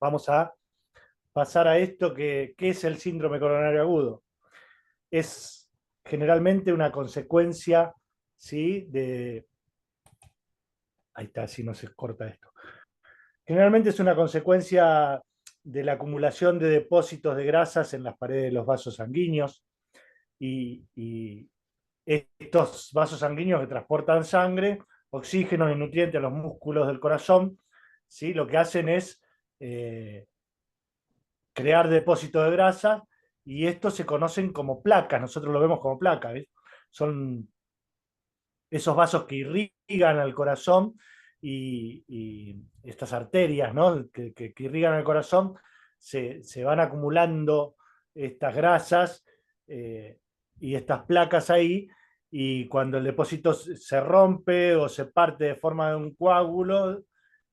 vamos a pasar a esto ¿qué es el síndrome coronario agudo? Es generalmente una consecuencia, ¿sí? Ahí está, si no se corta esto. Generalmente es una consecuencia de la acumulación de depósitos de grasas en las paredes de los vasos sanguíneos y estos vasos sanguíneos que transportan sangre, oxígeno y nutrientes a los músculos del corazón, ¿sí? Lo que hacen es eh, crear depósitos de grasa y estos se conocen como placas, nosotros lo vemos como placas, ¿ves? Son esos vasos que irrigan al corazón y estas arterias, ¿no? que irrigan al corazón, se van acumulando estas grasas y estas placas ahí, y cuando el depósito se rompe o se parte de forma de un coágulo,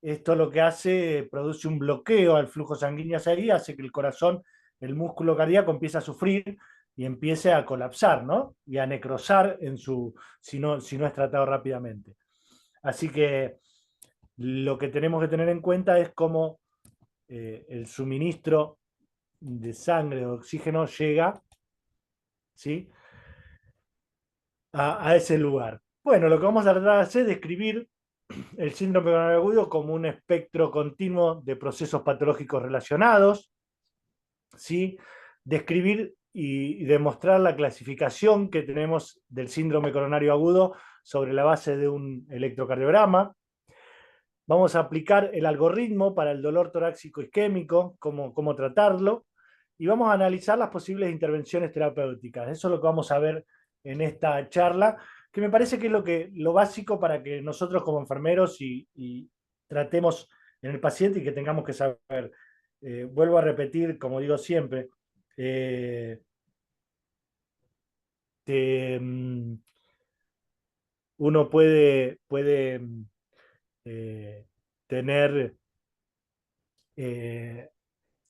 esto lo que hace, produce un bloqueo al flujo sanguíneo hacia ahí, hace que el corazón, el músculo cardíaco empiece a sufrir y empiece a colapsar, ¿no? Y a necrosar si no es tratado rápidamente. Así que lo que tenemos que tener en cuenta es cómo el suministro de sangre, de oxígeno, llega, ¿sí? a ese lugar. Bueno, lo que vamos a tratar de hacer es describir el síndrome coronario agudo como un espectro continuo de procesos patológicos relacionados, ¿sí? Describir y demostrar la clasificación que tenemos del síndrome coronario agudo sobre la base de un electrocardiograma. Vamos a aplicar el algoritmo para el dolor torácico isquémico, cómo tratarlo, y vamos a analizar las posibles intervenciones terapéuticas. Eso es lo que vamos a ver en esta charla, que me parece que es lo básico para que nosotros como enfermeros y tratemos en el paciente y que tengamos que saber. Vuelvo a repetir, como digo siempre, eh, te, uno puede eh, tener eh,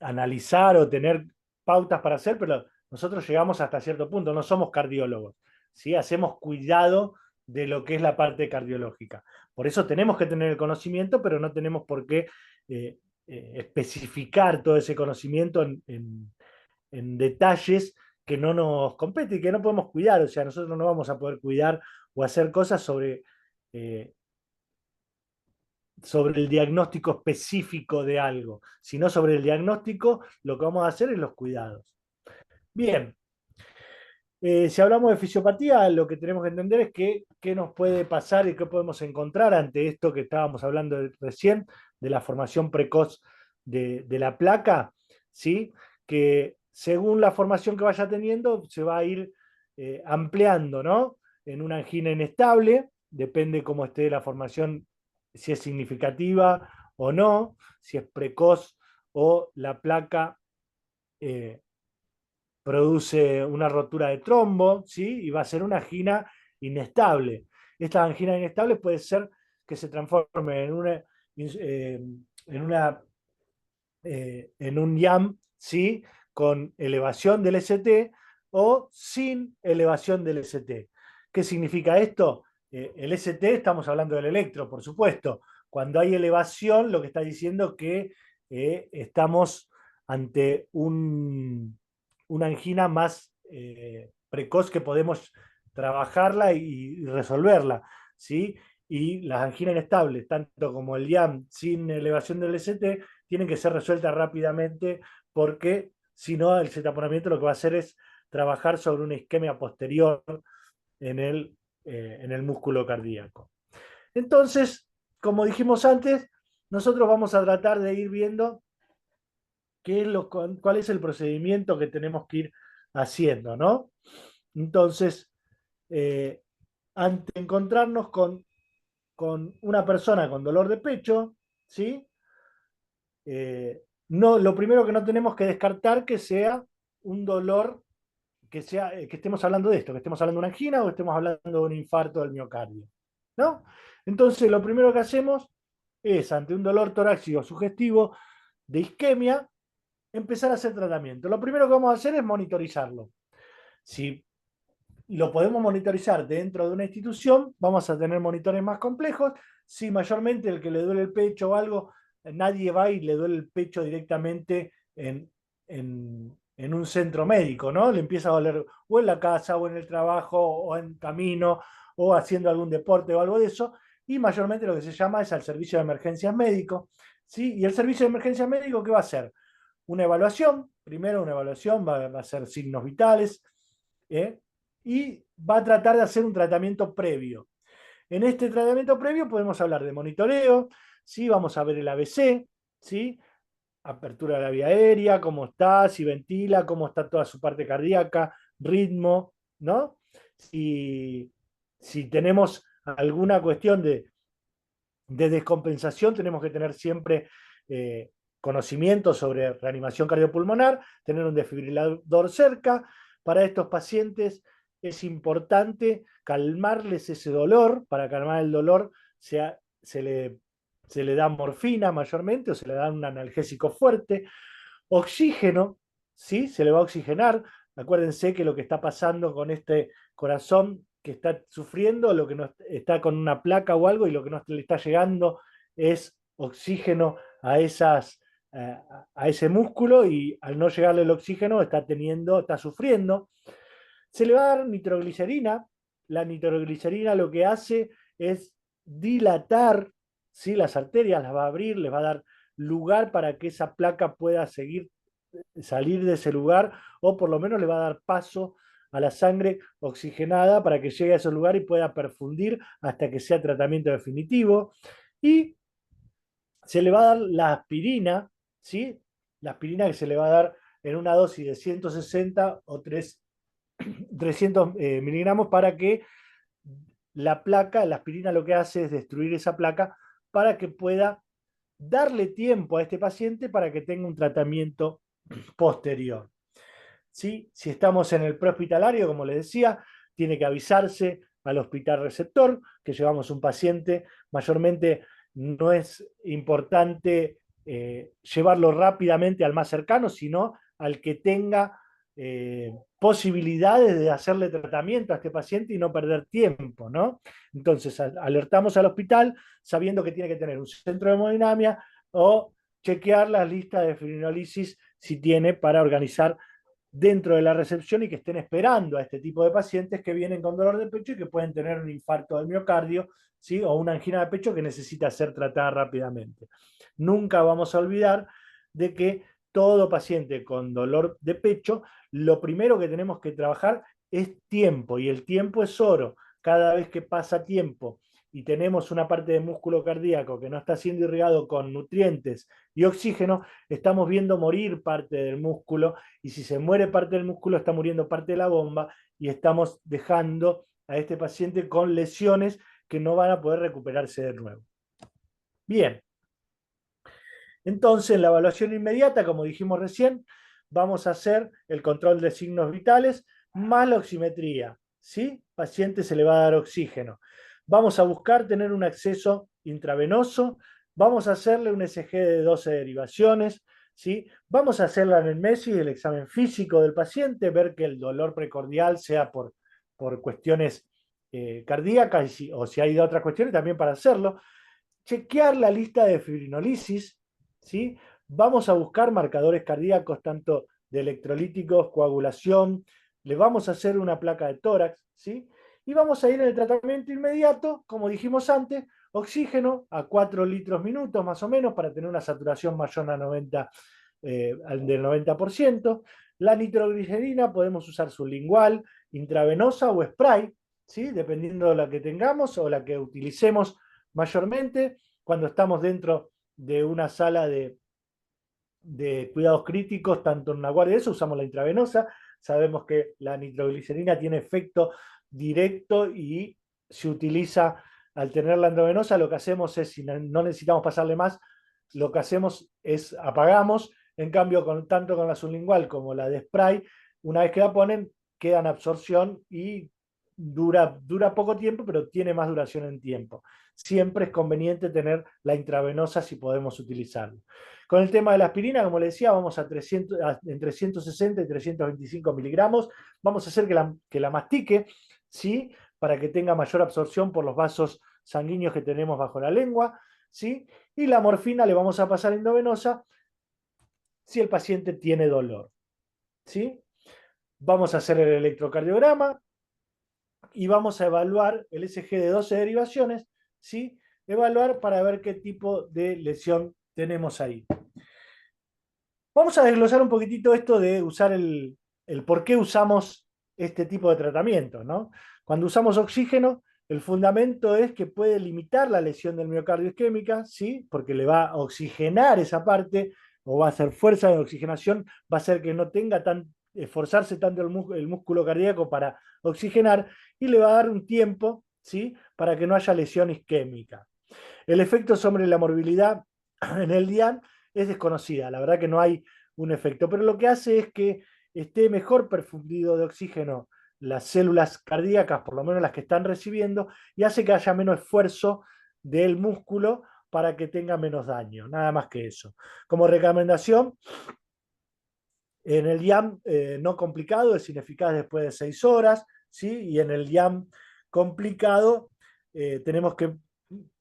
analizar o tener pautas para hacer, pero nosotros llegamos hasta cierto punto, no somos cardiólogos, ¿sí? Hacemos cuidado de lo que es la parte cardiológica. Por eso tenemos que tener el conocimiento, pero no tenemos por qué especificar todo ese conocimiento en detalles que no nos competen y que no podemos cuidar. O sea, nosotros no vamos a poder cuidar o hacer cosas eh, sobre el diagnóstico específico de algo, sino sobre el diagnóstico, lo que vamos a hacer es los cuidados. Bien, si hablamos de fisiopatía, lo que tenemos que entender es qué nos puede pasar y qué podemos encontrar ante esto que estábamos hablando recién, de la formación precoz de la placa, ¿sí? Que según la formación que vaya teniendo, se va a ir ampliando, ¿no? En una angina inestable, depende cómo esté la formación, si es significativa o no, si es precoz o la placa eh, produce una rotura de trombo, ¿sí? Y va a ser una angina inestable. Esta angina inestable puede ser que se transforme en un YAM, ¿sí? Con elevación del ST o sin elevación del ST. ¿Qué significa esto? El ST, estamos hablando del electro, por supuesto. Cuando hay elevación, lo que está diciendo que estamos ante una angina más precoz que podemos trabajarla y resolverla, ¿sí? Y las anginas inestables, tanto como el YAM sin elevación del ST, tienen que ser resueltas rápidamente porque si no, el cetaponamiento lo que va a hacer es trabajar sobre una isquemia posterior en el músculo cardíaco. Entonces, como dijimos antes, nosotros vamos a tratar de ir viendo cuál es el procedimiento que tenemos que ir haciendo, ¿no? Entonces, eh, ante encontrarnos con una persona con dolor de pecho, ¿sí? No, lo primero que no tenemos que descartar que sea un dolor, que estemos hablando de esto, que estemos hablando de una angina o estemos hablando de un infarto del miocardio, ¿no? Entonces, lo primero que hacemos es, ante un dolor torácico sugestivo de isquemia, empezar a hacer tratamiento. Lo primero que vamos a hacer es monitorizarlo. Si lo podemos monitorizar dentro de una institución, vamos a tener monitores más complejos. Si mayormente el que le duele el pecho o algo nadie va y le duele el pecho directamente en un centro médico, ¿no? Le empieza a doler o en la casa, o en el trabajo, o en camino, o haciendo algún deporte o algo de eso, y mayormente lo que se llama es al servicio de emergencias médico, ¿sí? Y el servicio de emergencias médico, ¿qué va a hacer? Una evaluación, primero una evaluación, va a hacer signos vitales, ¿eh? Y va a tratar de hacer un tratamiento previo. En este tratamiento previo podemos hablar de monitoreo, ¿sí? Vamos a ver el ABC, ¿sí? Apertura de la vía aérea, cómo está, si ventila, cómo está toda su parte cardíaca, ritmo, ¿no? Si tenemos alguna cuestión de descompensación, tenemos que tener siempre conocimiento sobre reanimación cardiopulmonar, tener un desfibrilador cerca. Para estos pacientes es importante calmarles ese dolor. Para calmar el dolor se le da morfina mayormente o se le da un analgésico fuerte. Oxígeno, ¿sí? Se le va a oxigenar. Acuérdense que lo que está pasando con este corazón que está sufriendo, lo que no está con una placa o algo, y lo que no le está llegando es oxígeno a a ese músculo, y al no llegarle el oxígeno está sufriendo. Se le va a dar nitroglicerina. La nitroglicerina lo que hace es dilatar, ¿sí? Las arterias, las va a abrir, les va a dar lugar para que esa placa pueda salir de ese lugar, o por lo menos le va a dar paso a la sangre oxigenada para que llegue a ese lugar y pueda perfundir hasta que sea tratamiento definitivo. Y se le va a dar la aspirina, ¿sí? La aspirina que se le va a dar en una dosis de 160 o 300 miligramos para que la aspirina lo que hace es destruir esa placa para que pueda darle tiempo a este paciente para que tenga un tratamiento posterior. ¿Sí? Si estamos en el prehospitalario, como les decía, tiene que avisarse al hospital receptor que llevamos un paciente. Mayormente no es importante llevarlo rápidamente al más cercano, sino al que tenga posibilidades de hacerle tratamiento a este paciente y no perder tiempo, ¿no? Entonces, alertamos al hospital sabiendo que tiene que tener un centro de hemodinamia o chequear la lista de fibrinolisis si tiene, para organizar dentro de la recepción y que estén esperando a este tipo de pacientes que vienen con dolor de pecho y que pueden tener un infarto del miocardio, ¿sí? O una angina de pecho que necesita ser tratada rápidamente. Nunca vamos a olvidar de que todo paciente con dolor de pecho, lo primero que tenemos que trabajar es tiempo, y el tiempo es oro. Cada vez que pasa tiempo y tenemos una parte de músculo cardíaco que no está siendo irrigado con nutrientes y oxígeno, estamos viendo morir parte del músculo, y si se muere parte del músculo está muriendo parte de la bomba, y estamos dejando a este paciente con lesiones que no van a poder recuperarse de nuevo. Bien, entonces en la evaluación inmediata, como dijimos recién, vamos a hacer el control de signos vitales más la oximetría, ¿sí? Paciente se le va a dar oxígeno. Vamos a buscar tener un acceso intravenoso, vamos a hacerle un ECG de 12 derivaciones, ¿sí? Vamos a hacerle en el MESI el examen físico del paciente, ver que el dolor precordial sea por cuestiones cardíacas, o si hay de otras cuestiones también para hacerlo. Chequear la lista de fibrinolisis, ¿sí? Vamos a buscar marcadores cardíacos, tanto de electrolíticos, coagulación, le vamos a hacer una placa de tórax, ¿sí? Y vamos a ir en el tratamiento inmediato, como dijimos antes, oxígeno a 4 litros minutos más o menos para tener una saturación mayor a 90, del 90%. La nitroglicerina podemos usar sublingual, intravenosa o spray, ¿sí? Dependiendo de la que tengamos o la que utilicemos mayormente. Cuando estamos dentro de una sala de cuidados críticos, tanto en una guardia de eso, usamos la intravenosa. Sabemos que la nitroglicerina tiene efecto directo y se utiliza al tener la intravenosa. Lo que hacemos es, si no necesitamos pasarle más, lo que hacemos es apagamos. En cambio, tanto con la sublingual como la de spray, una vez que la ponen, queda en absorción y dura poco tiempo, pero tiene más duración en tiempo. Siempre es conveniente tener la intravenosa si podemos utilizarlo. Con el tema de la aspirina, como le decía, vamos entre 160 y 325 miligramos. Vamos a hacer que la mastique, ¿sí? Para que tenga mayor absorción por los vasos sanguíneos que tenemos bajo la lengua. ¿sí? Y la morfina le vamos a pasar endovenosa si el paciente tiene dolor, ¿sí? Vamos a hacer el electrocardiograma y vamos a evaluar el ECG de 12 derivaciones, ¿sí? Evaluar para ver qué tipo de lesión tenemos ahí. Vamos a desglosar un poquitito esto de usar el por qué usamos este tipo de tratamiento, ¿no? Cuando usamos oxígeno, el fundamento es que puede limitar la lesión del miocardio isquémica, ¿sí? Porque le va a oxigenar esa parte, o va a hacer fuerza de oxigenación, va a hacer que no tenga esforzarse tanto el músculo cardíaco para oxigenar, y le va a dar un tiempo, ¿sí? Para que no haya lesión isquémica. El efecto sobre la morbilidad en el DIAN es desconocida, la verdad que no hay un efecto, pero lo que hace es que esté mejor perfundido de oxígeno las células cardíacas, por lo menos las que están recibiendo, y hace que haya menos esfuerzo del músculo para que tenga menos daño, nada más que eso. Como recomendación, en el IAM no complicado es ineficaz después de 6 horas, ¿sí? Y en el IAM complicado tenemos que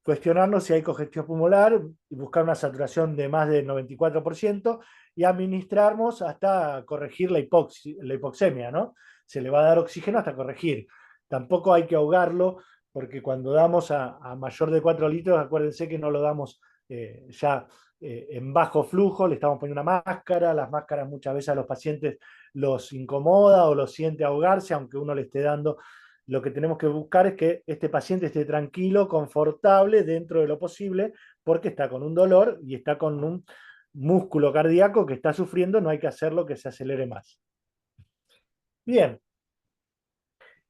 cuestionarnos si hay congestión pulmonar y buscar una saturación de más del 94% y administrarnos hasta corregir la hipoxemia, ¿no? Se le va a dar oxígeno hasta corregir. Tampoco hay que ahogarlo porque cuando damos a mayor de 4 litros, acuérdense que no lo damos ya en bajo flujo, le estamos poniendo una máscara, las máscaras muchas veces a los pacientes los incomoda o los siente ahogarse, aunque uno le esté dando. Lo que tenemos que buscar es que este paciente esté tranquilo, confortable dentro de lo posible, porque está con un dolor y está con un músculo cardíaco que está sufriendo, no hay que hacerlo que se acelere más. Bien,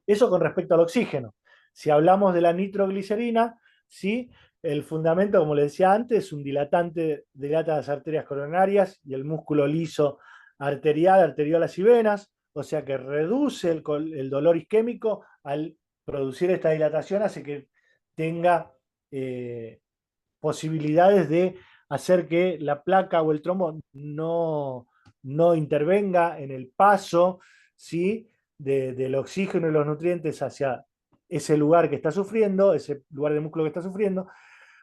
eso con respecto al oxígeno. Si hablamos de la nitroglicerina, ¿sí? El fundamento, como les decía antes, es un dilatante, dilata las arterias coronarias y el músculo liso arterial, arteriolas y venas, o sea que reduce el dolor isquémico al producir esta dilatación, hace que tenga posibilidades de hacer que la placa o el trombo no intervenga en el paso, ¿sí? Del oxígeno y los nutrientes hacia ese lugar que está sufriendo, ese lugar de músculo que está sufriendo.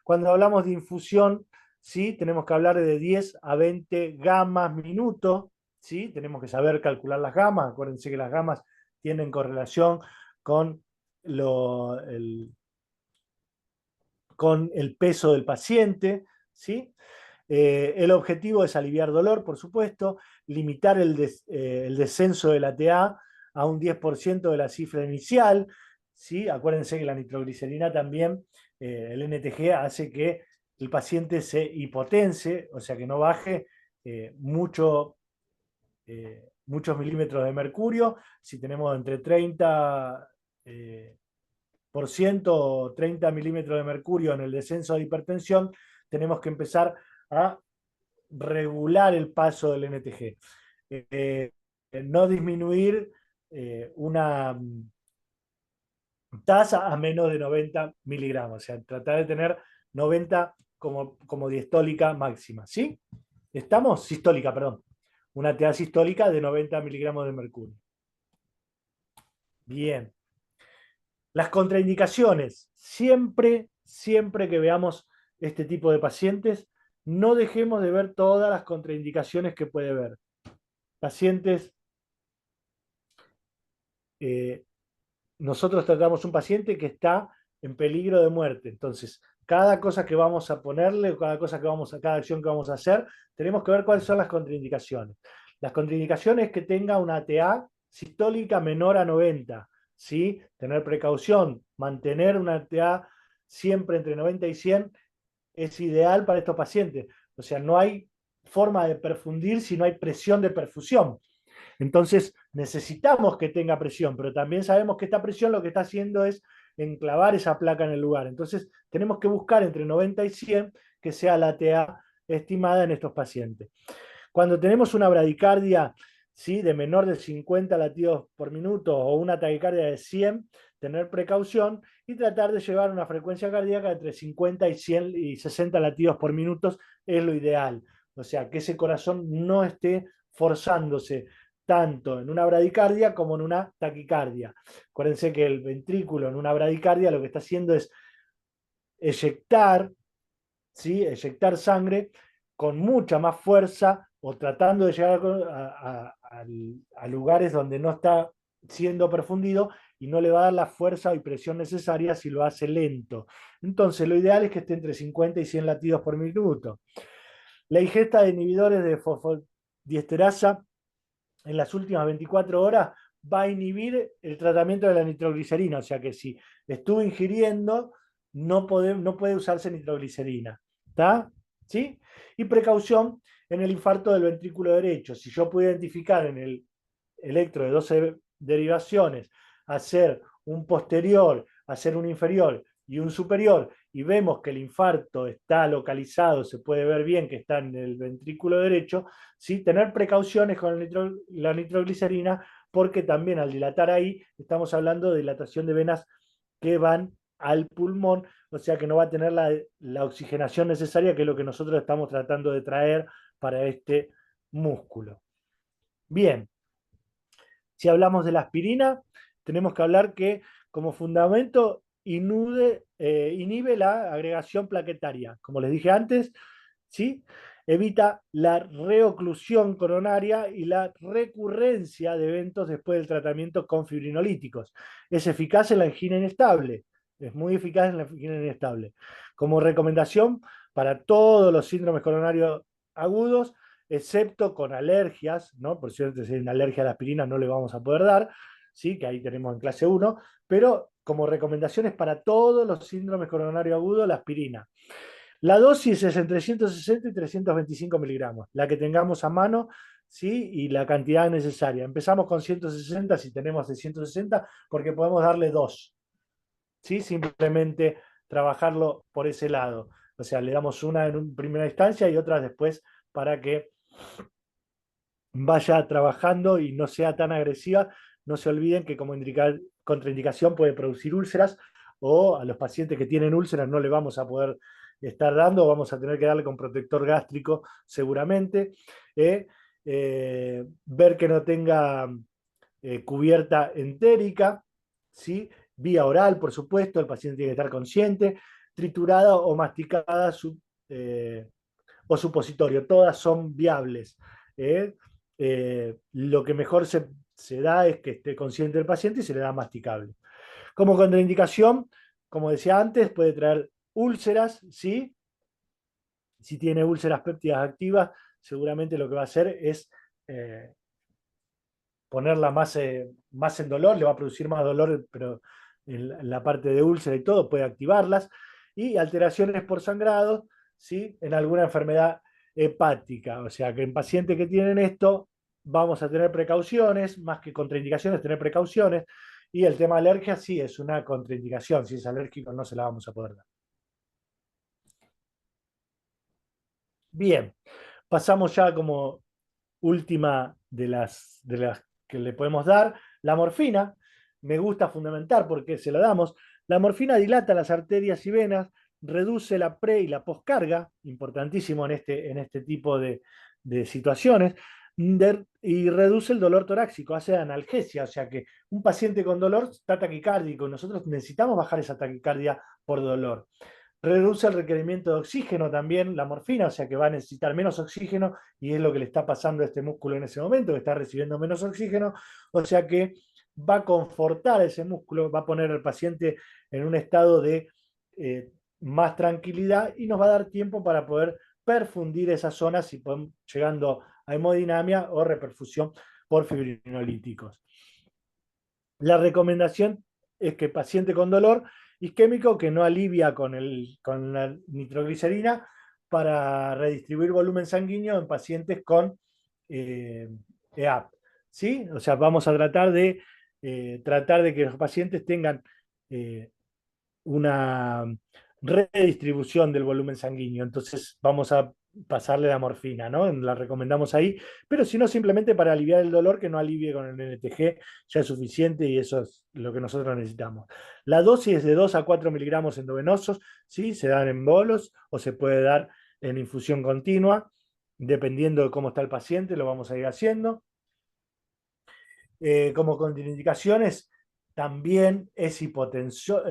Cuando hablamos de infusión, ¿sí? Tenemos que hablar de 10 a 20 gamas minuto, ¿sí? Tenemos que saber calcular las gamas, acuérdense que las gamas tienen correlación con, con el peso del paciente, ¿sí? El objetivo es aliviar dolor, por supuesto, limitar el descenso de la TA a un 10% de la cifra inicial, ¿sí? Acuérdense que la nitroglicerina también, el NTG, hace que el paciente se hipotense, o sea que no baje muchos milímetros de mercurio. Si tenemos entre 30 por ciento o 30 milímetros de mercurio en el descenso de hipertensión, tenemos que empezar a regular el paso del NTG. No disminuir una tasa a menos de 90 miligramos, o sea, tratar de tener 90 como diastólica máxima, ¿sí? ¿Estamos? Sistólica, perdón. Una TA sistólica de 90 miligramos de mercurio. Bien. Las contraindicaciones. Siempre que veamos este tipo de pacientes, no dejemos de ver todas las contraindicaciones que puede haber. Pacientes, nosotros tratamos un paciente que está en peligro de muerte. Entonces, cada cosa que vamos a ponerle, cada acción que vamos a hacer, tenemos que ver cuáles son las contraindicaciones. Las contraindicaciones es que tenga una TA sistólica menor a 90, ¿sí? Tener precaución, mantener una TA siempre entre 90 y 100 es ideal para estos pacientes. O sea, no hay forma de perfundir si no hay presión de perfusión. Entonces, necesitamos que tenga presión, pero también sabemos que esta presión lo que está haciendo es enclavar esa placa en el lugar. Entonces, tenemos que buscar entre 90 y 100 que sea la TA estimada en estos pacientes. Cuando tenemos una bradicardia, ¿sí? De menor de 50 latidos por minuto o una taquicardia de 100, tener precaución y tratar de llevar una frecuencia cardíaca entre 50 y 100 y 60 latidos por minuto es lo ideal. O sea, que ese corazón no esté forzándose tanto en una bradicardia como en una taquicardia. Acuérdense que el ventrículo en una bradicardia lo que está haciendo es eyectar, ¿sí? Eyectar sangre con mucha más fuerza o tratando de llegar a lugares donde no está siendo perfundido y no le va a dar la fuerza y presión necesaria si lo hace lento. Entonces, lo ideal es que esté entre 50 y 100 latidos por minuto. La ingesta de inhibidores de fosfodiesterasa en las últimas 24 horas va a inhibir el tratamiento de la nitroglicerina, o sea que si estuvo ingiriendo, no puede usarse nitroglicerina. ¿Está? ¿Sí? Y precaución en el infarto del ventrículo derecho. Si yo puedo identificar en el electro de 12 derivaciones, hacer un posterior, hacer un inferior y un superior, y vemos que el infarto está localizado, se puede ver bien que está en el ventrículo derecho, ¿sí? Tener precauciones con la nitroglicerina, porque también al dilatar ahí estamos hablando de dilatación de venas que van al pulmón, o sea que no va a tener la oxigenación necesaria, que es lo que nosotros estamos tratando de traer para este músculo. Bien, si hablamos de la aspirina, tenemos que hablar que como fundamento inhibe la agregación plaquetaria. Como les dije antes, ¿sí? Evita la reoclusión coronaria y la recurrencia de eventos después del tratamiento con fibrinolíticos. Es eficaz en la angina inestable. Es muy eficaz en la angina inestable. Como recomendación para todos los síndromes coronarios agudos, excepto con alergias, ¿no? Por cierto, si hay una alergia a la aspirina no le vamos a poder dar, ¿sí? Que ahí tenemos en clase 1, pero como recomendaciones para todos los síndromes coronarios agudos, la aspirina. La dosis es entre 160 y 325 miligramos, la que tengamos a mano, ¿sí? Y la cantidad necesaria. Empezamos con 160 si tenemos de 160, porque podemos darle dos, ¿sí? Simplemente trabajarlo por ese lado. O sea, le damos una en primera instancia y otra después para que vaya trabajando y no sea tan agresiva. No se olviden que como contraindicación puede producir úlceras, o a los pacientes que tienen úlceras no le vamos a poder estar dando, vamos a tener que darle con protector gástrico seguramente. Ver que no tenga cubierta entérica, ¿sí? Vía oral, por supuesto, el paciente tiene que estar consciente, triturada o masticada eh, o supositorio, todas son viables. ¿eh? Lo que mejor se da es que esté consciente el paciente y se le da masticable. Como contraindicación, como decía antes, puede traer úlceras, ¿sí? Si tiene úlceras péptidas activas, seguramente lo que va a hacer es eh, ponerla más en dolor, le va a producir más dolor, pero en la parte de úlcera y todo puede activarlas. Y alteraciones por sangrado, ¿sí? En alguna enfermedad hepática. O sea que en pacientes que tienen esto, vamos a tener precauciones, más que contraindicaciones, tener precauciones. Y el tema de alergia sí es una contraindicación. Si es alérgico, no se la vamos a poder dar. Bien, pasamos ya como última de las que le podemos dar, la morfina. Me gusta fundamentar porque se la damos. La morfina dilata las arterias y venas, reduce la pre y la poscarga, importantísimo en este tipo de situaciones, y reduce el dolor torácico, hace analgesia, o sea que un paciente con dolor está taquicárdico, nosotros necesitamos bajar esa taquicardia por dolor. Reduce el requerimiento de oxígeno también la morfina, o sea que va a necesitar menos oxígeno y es lo que le está pasando a este músculo en ese momento, que está recibiendo menos oxígeno, o sea que va a confortar ese músculo, va a poner al paciente en un estado de más tranquilidad y nos va a dar tiempo para poder perfundir esas zonas y llegando a hemodinamia o reperfusión por fibrinolíticos. La recomendación es que paciente con dolor isquémico que no alivia con la nitroglicerina para redistribuir volumen sanguíneo en pacientes con eh, EAP. ¿Sí? O sea, vamos a tratar de que los pacientes tengan eh, una redistribución del volumen sanguíneo. Entonces vamos a pasarle la morfina, ¿no? La recomendamos ahí, pero si no, simplemente para aliviar el dolor, que no alivie con el NTG, ya es suficiente y eso es lo que nosotros necesitamos. La dosis es de 2 a 4 miligramos endovenosos, ¿sí? Se dan en bolos o se puede dar en infusión continua, dependiendo de cómo está el paciente, lo vamos a ir haciendo. Como contraindicaciones, también es hipotensor,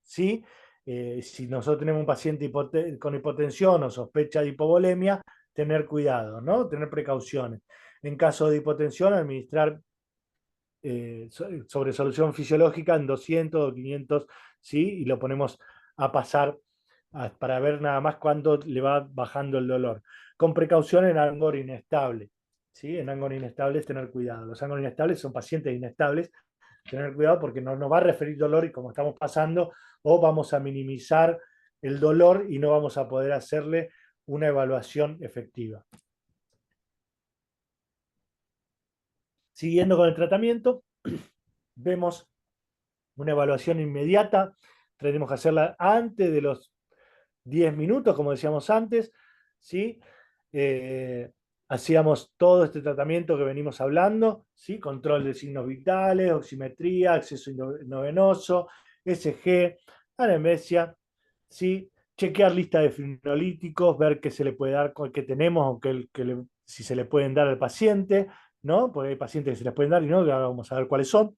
¿sí? si nosotros tenemos un paciente con hipotensión o sospecha de hipovolemia, tener cuidado, ¿no? Tener precauciones. En caso de hipotensión, administrar sobre solución fisiológica en 200 o 500, ¿sí? Y lo ponemos a pasar para ver nada más cuándo le va bajando el dolor. Con precaución en ángulo inestable, ¿sí? En ángulo inestable es tener cuidado. Los ángulos inestables son pacientes inestables, tener cuidado porque no nos va a referir dolor y como estamos pasando, o vamos a minimizar el dolor y no vamos a poder hacerle una evaluación efectiva. Siguiendo con el tratamiento, vemos una evaluación inmediata, tenemos que hacerla antes de los 10 minutos, como decíamos antes, ¿sí? Hacíamos todo este tratamiento que venimos hablando, ¿sí? Control de signos vitales, oximetría, acceso no venoso, SG, anestesia, ¿sí? Chequear lista de fibrinolíticos, ver qué se le puede dar, qué tenemos o si se le pueden dar al paciente, ¿no? Porque hay pacientes que se les pueden dar y no, ahora vamos a ver cuáles son.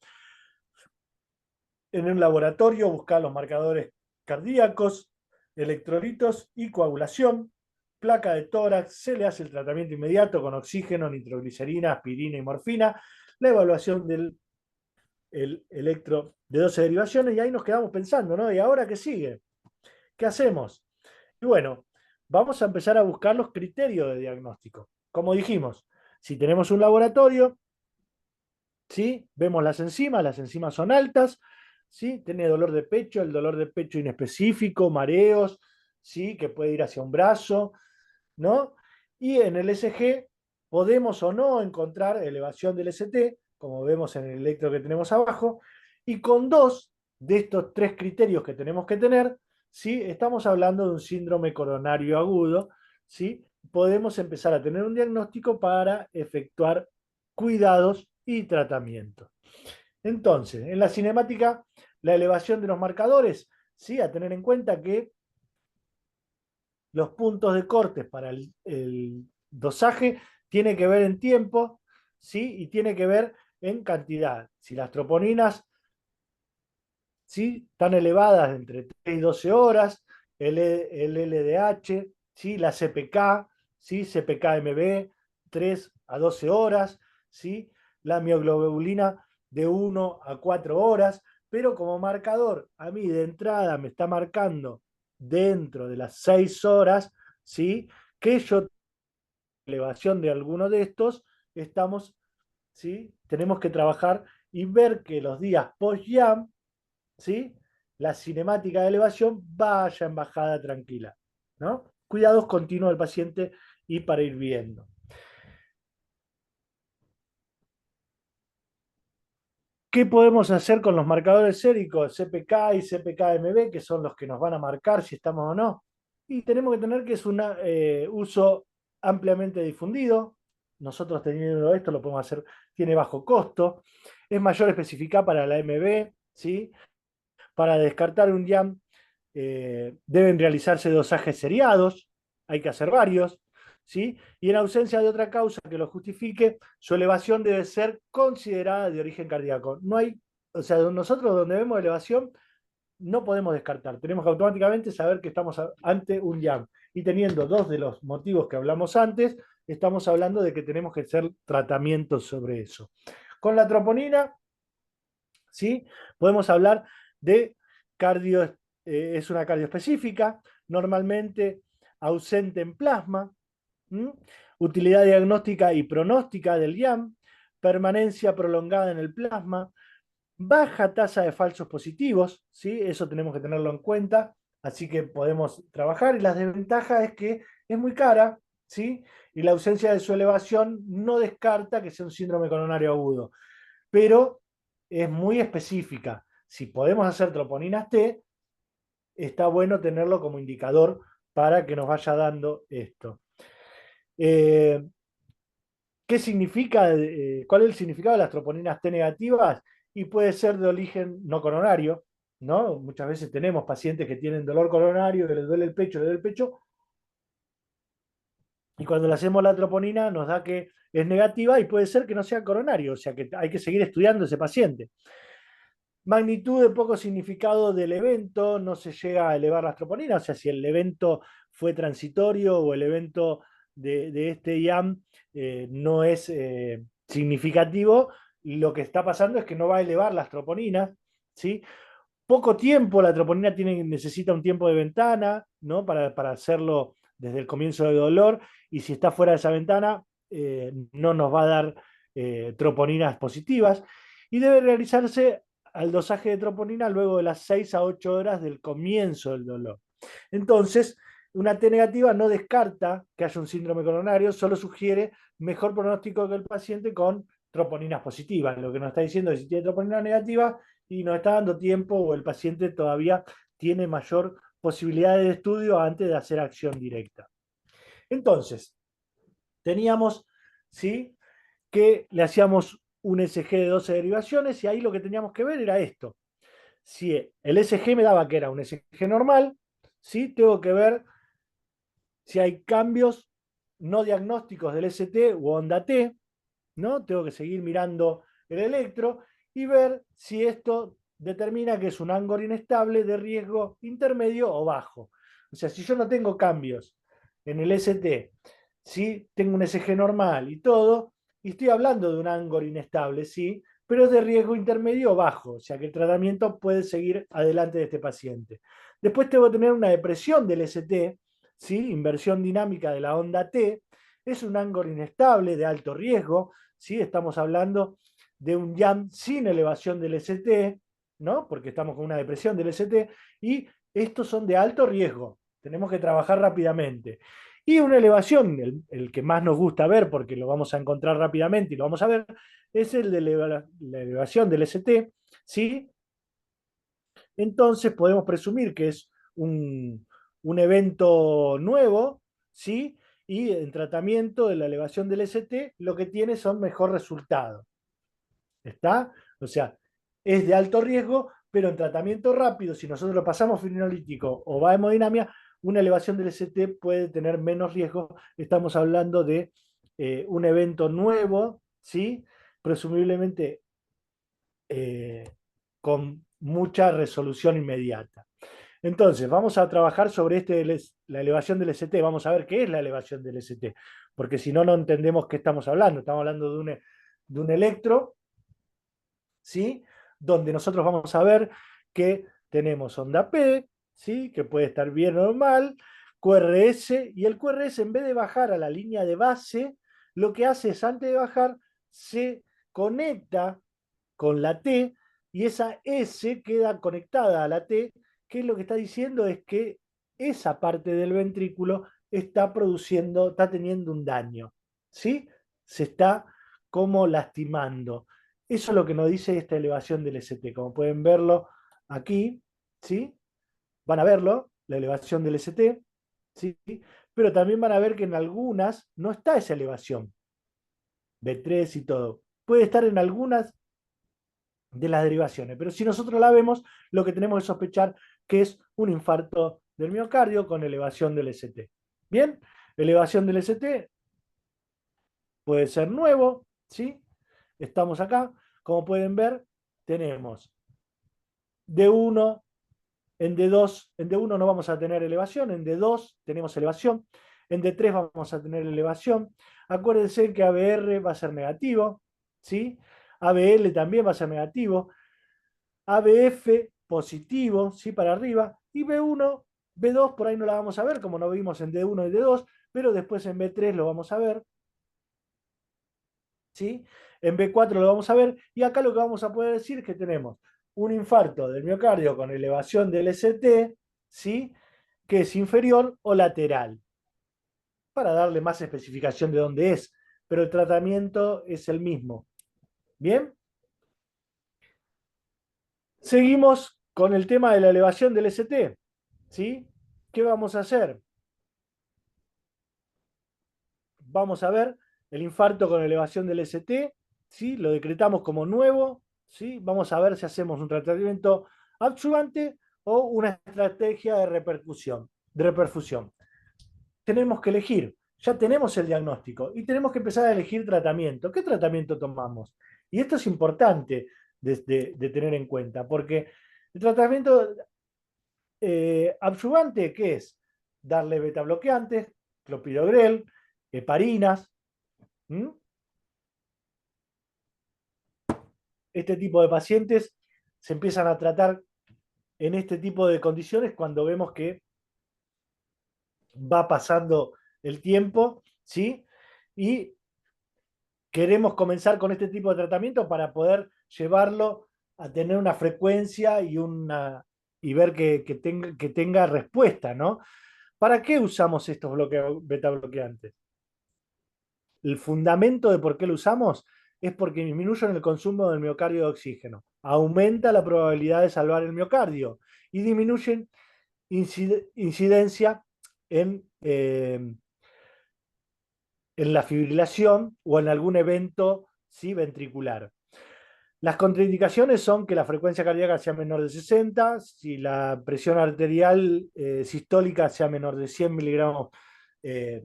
En un laboratorio buscar los marcadores cardíacos, electrolitos y coagulación, placa de tórax, se le hace el tratamiento inmediato con oxígeno, nitroglicerina, aspirina y morfina, la evaluación del electro de 12 derivaciones y ahí nos quedamos pensando, ¿no? ¿Y ahora qué sigue? ¿Qué hacemos? Y bueno, vamos a empezar a buscar los criterios de diagnóstico. Como dijimos, si tenemos un laboratorio, ¿sí? Vemos las enzimas son altas, ¿sí? Tiene dolor de pecho, el dolor de pecho inespecífico, mareos, ¿sí? Que puede ir hacia un brazo, ¿no? Y en el SG podemos o no encontrar elevación del ST, como vemos en el electro que tenemos abajo, y con dos de estos tres criterios que tenemos que tener, ¿sí? Estamos hablando de un síndrome coronario agudo, ¿sí? Podemos empezar a tener un diagnóstico para efectuar cuidados y tratamiento. Entonces, en la cinemática, la elevación de los marcadores, ¿sí? A tener en cuenta que los puntos de corte para el dosaje tiene que ver en tiempo, ¿sí? Y tiene que ver en cantidad. Si las troponinas, ¿sí? Están elevadas entre 3 y 12 horas, el LDH, ¿sí? La CPK, ¿sí? CPK-MB, 3 a 12 horas, ¿sí? La mioglobulina de 1 a 4 horas, pero como marcador, a mí de entrada me está marcando dentro de las 6 horas, ¿sí? Que yo, elevación de alguno de estos, estamos, ¿sí? Tenemos que trabajar y ver que los días post-YAM, ¿sí? La cinemática de elevación vaya en bajada tranquila, ¿no? Cuidados continuos del paciente y para ir viendo. ¿Qué podemos hacer con los marcadores séricos CPK y CPK-MB, que son los que nos van a marcar si estamos o no? Y tenemos que tener que es un uso ampliamente difundido. Nosotros teniendo esto lo podemos hacer, tiene bajo costo, es mayor especificidad para la MB, ¿sí? Para descartar un YAM deben realizarse dosajes seriados, hay que hacer varios, ¿sí? Y en ausencia de otra causa que lo justifique, su elevación debe ser considerada de origen cardíaco. No hay, o sea, nosotros donde vemos elevación no podemos descartar, tenemos que automáticamente saber que estamos ante un YAM. Y teniendo dos de los motivos que hablamos antes, estamos hablando de que tenemos que hacer tratamientos sobre eso. Con la troponina, ¿sí? Podemos hablar de cardio, es una cardioespecífica, normalmente ausente en plasma, ¿m? Utilidad diagnóstica y pronóstica del YAM, permanencia prolongada en el plasma, baja tasa de falsos positivos, ¿sí? Eso tenemos que tenerlo en cuenta, así que podemos trabajar. Y la desventaja es que es muy cara, ¿sí? Y la ausencia de su elevación no descarta que sea un síndrome coronario agudo, pero es muy específica. Si podemos hacer troponinas T, está bueno tenerlo como indicador para que nos vaya dando esto. Eh, ¿Qué significa? ¿Cuál es el significado de las troponinas T negativas? Y puede ser de origen no coronario, ¿no? Muchas veces tenemos pacientes que tienen dolor coronario, que les duele el pecho, les duele el pecho, y cuando le hacemos la troponina nos da que es negativa y puede ser que no sea coronario, o sea que hay que seguir estudiando ese paciente. Magnitud de poco significado del evento, no se llega a elevar las troponinas, o sea, si el evento fue transitorio o el evento de este IAM no es significativo, lo que está pasando es que no va a elevar las troponinas, ¿sí? Poco tiempo, la troponina necesita un tiempo de ventana, ¿no? Para hacerlo desde el comienzo del dolor, y si está fuera de esa ventana, no nos va a dar troponinas positivas, y debe realizarse al dosaje de troponina luego de las 6 a 8 horas del comienzo del dolor. Entonces, una T negativa no descarta que haya un síndrome coronario, solo sugiere mejor pronóstico que el paciente con troponinas positivas. Lo que nos está diciendo es que si tiene troponina negativa, y nos está dando tiempo o el paciente todavía tiene mayor posibilidad de estudio antes de hacer acción directa. Entonces, teníamos, ¿sí?, que le hacíamos un SG de 12 derivaciones y ahí lo que teníamos que ver era esto. Si el SG me daba que era un SG normal, ¿sí?, tengo que ver si hay cambios no diagnósticos del ST u onda T, ¿no? Tengo que seguir mirando el electro y ver si esto determina que es un Angor inestable de riesgo intermedio o bajo. O sea, si yo no tengo cambios en el ST, si tengo un SG normal y todo, y estoy hablando de un Angor inestable, sí, pero es de riesgo intermedio o bajo, o sea que el tratamiento puede seguir adelante de este paciente. Después tengo que tener una depresión del ST, ¿sí? Inversión dinámica de la onda T, es un Angor inestable de alto riesgo, ¿sí? Estamos hablando de un YAM sin elevación del ST, ¿no? Porque estamos con una depresión del ST, y estos son de alto riesgo. Tenemos que trabajar rápidamente. Y una elevación, el que más nos gusta ver, porque lo vamos a encontrar rápidamente y lo vamos a ver, es el de la elevación del ST, ¿sí? Entonces podemos presumir que es un evento nuevo, ¿sí? Y en tratamiento de la elevación del ST, lo que tiene son mejor resultado. ¿Está? O sea, es de alto riesgo, pero en tratamiento rápido, si nosotros lo pasamos fibrinolítico o va a hemodinamia, una elevación del ST puede tener menos riesgo. Estamos hablando de un evento nuevo, ¿sí? Presumiblemente eh, con mucha resolución inmediata. Entonces, vamos a trabajar sobre la elevación del ST. Vamos a ver qué es la elevación del ST, porque si no, no entendemos qué estamos hablando. Estamos hablando de un electro, ¿sí? Donde nosotros vamos a ver que tenemos onda P, ¿sí? Que puede estar bien o mal, QRS, y el QRS, en vez de bajar a la línea de base, lo que hace es, antes de bajar, se conecta con la T, y esa S queda conectada a la T, que lo que está diciendo es que esa parte del ventrículo está produciendo, está teniendo un daño, ¿sí? Se está como lastimando. Eso es lo que nos dice esta elevación del ST. Como pueden verlo aquí, ¿sí? Van a verlo, la elevación del ST, ¿sí? Pero también van a ver que en algunas no está esa elevación, B3 y todo. Puede estar en algunas de las derivaciones, pero si nosotros la vemos, lo que tenemos que sospechar que es un infarto del miocardio con elevación del ST. Bien, elevación del ST puede ser nuevo, ¿sí? Estamos acá, como pueden ver, tenemos D1, en D2, en D1 no vamos a tener elevación, en D2 tenemos elevación, en D3 vamos a tener elevación. Acuérdense que ABR va a ser negativo, ¿sí? ABL también va a ser negativo, ABF positivo, ¿sí? Para arriba, y B1, B2 por ahí no la vamos a ver, como no vimos en D1 y D2, pero después en B3 lo vamos a ver, ¿sí? En B4 lo vamos a ver, y acá lo que vamos a poder decir es que tenemos un infarto del miocardio con elevación del ST, ¿sí? Que es inferior o lateral, para darle más especificación de dónde es, pero el tratamiento es el mismo. ¿Bien? Seguimos con el tema de la elevación del ST, ¿sí? ¿Qué vamos a hacer? Vamos a ver el infarto con elevación del ST, ¿sí? Lo decretamos como nuevo, ¿sí? Vamos a ver si hacemos un tratamiento adyuvante o una estrategia de reperfusión. Tenemos que elegir, ya tenemos el diagnóstico y tenemos que empezar a elegir tratamiento. ¿Qué tratamiento tomamos? Y esto es importante. de tener en cuenta, porque el tratamiento adyuvante, ¿qué es? Darle beta bloqueantes, clopidogrel, heparinas. ¿Mm? Este tipo de pacientes se empiezan a tratar en este tipo de condiciones cuando vemos que va pasando el tiempo, ¿sí? Y queremos comenzar con este tipo de tratamiento para poder llevarlo a tener una frecuencia y ver que tenga respuesta, ¿no? ¿Para qué usamos estos beta bloqueantes? El fundamento de por qué lo usamos es porque disminuyen el consumo del miocardio de oxígeno, aumenta la probabilidad de salvar el miocardio y disminuyen incidencia en la fibrilación o en algún evento, ¿sí?, ventricular. Las contraindicaciones son que la frecuencia cardíaca sea menor de 60, si la presión arterial sistólica sea menor de 100 miligramos, eh,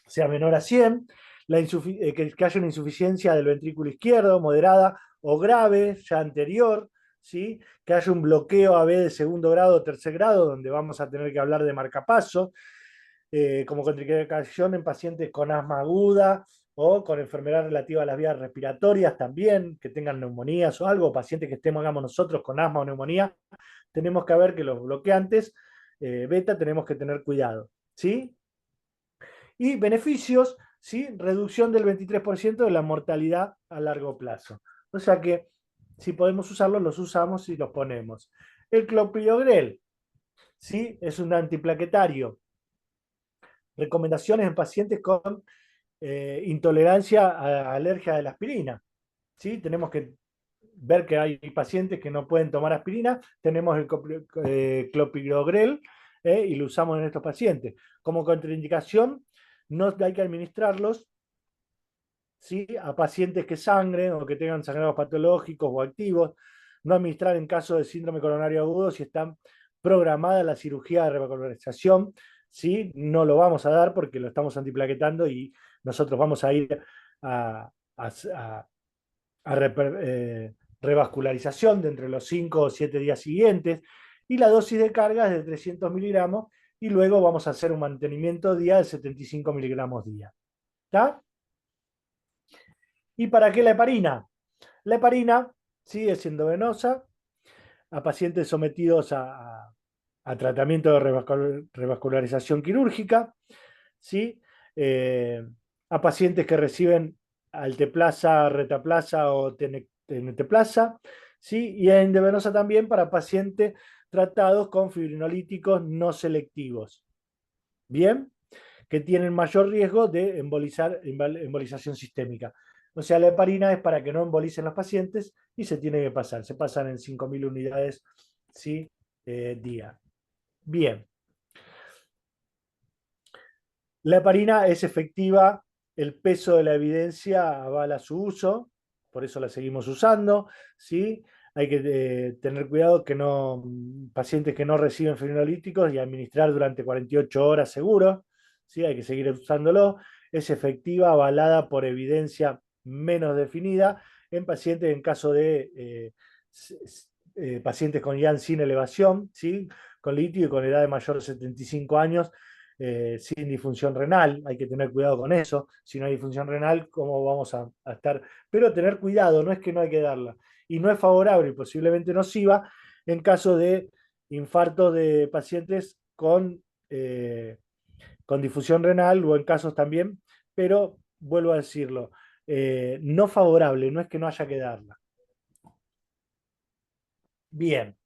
sea menor a 100, que haya una insuficiencia del ventrículo izquierdo, moderada o grave, ya anterior, ¿sí? Que haya un bloqueo AB de segundo grado o tercer grado, donde vamos a tener que hablar de marcapaso, como contraindicación en pacientes con asma aguda o con enfermedad relativa a las vías respiratorias también, que tengan neumonías o algo, pacientes que estemos, hagamos nosotros con asma o neumonía, tenemos que ver que los bloqueantes beta tenemos que tener cuidado, ¿sí? Y beneficios, ¿sí? Reducción del 23% de la mortalidad a largo plazo. O sea que si podemos usarlos, los usamos y los ponemos. El clopidogrel, ¿sí? Es un antiplaquetario. Recomendaciones en pacientes con intolerancia a alergia de la aspirina. ¿Sí? Tenemos que ver que hay pacientes que no pueden tomar aspirina, tenemos el clopidogrel y lo usamos en estos pacientes. Como contraindicación, no hay que administrarlos, ¿sí?, a pacientes que sangren o que tengan sangrados patológicos o activos, no administrar en caso de síndrome coronario agudo si está programada la cirugía de revascularización, ¿sí? No lo vamos a dar porque lo estamos antiplaquetando y nosotros vamos a ir a revascularización de entre los 5 o 7 días siguientes, y la dosis de carga es de 300 miligramos, y luego vamos a hacer un mantenimiento día de 75 miligramos día. ¿Está? ¿Y para qué la heparina? La heparina sigue siendo venosa a pacientes sometidos a tratamiento de revascularización quirúrgica, ¿sí? Eh, a pacientes que reciben alteplasa, retaplasa o teneteplasa, ¿sí? Y endovenosa también para pacientes tratados con fibrinolíticos no selectivos. Bien, que tienen mayor riesgo de embolización sistémica. O sea, la heparina es para que no embolicen los pacientes y se tiene que pasar. Se pasan en 5.000 unidades, ¿sí?, día. Bien. La heparina es efectiva, el peso de la evidencia avala su uso, por eso la seguimos usando, ¿sí? Hay que tener cuidado que no, pacientes que no reciben fibrinolíticos y administrar durante 48 horas seguro, ¿sí? Hay que seguir usándolo. Es efectiva, avalada por evidencia menos definida en pacientes en caso de pacientes con IAN sin elevación, ¿sí?, con litio y con edad de mayor de 75 años, sin disfunción renal. Hay que tener cuidado con eso. Si no hay disfunción renal, ¿cómo vamos a estar? Pero tener cuidado, no es que no hay que darla. Y no es favorable y posiblemente nociva en caso de infarto de pacientes con difusión renal o en casos también, pero vuelvo a decirlo, no favorable, no es que no haya que darla. Bien,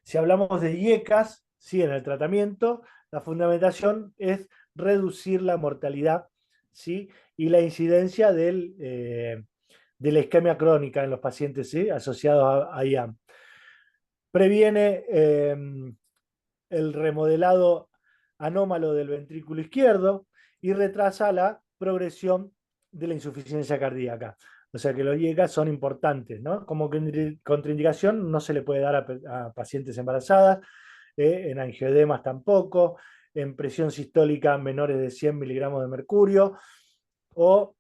si hablamos de IECAS, sí, en el tratamiento, la fundamentación es reducir la mortalidad, ¿sí?, y la incidencia de la isquemia crónica en los pacientes, ¿sí?, asociados a IAM. Previene el remodelado anómalo del ventrículo izquierdo y retrasa la progresión de la insuficiencia cardíaca. O sea que los IECAS son importantes, ¿no? Como contraindicación no se le puede dar a pacientes embarazadas, en angioedemas tampoco, en presión sistólica menores de 100 miligramos de mercurio o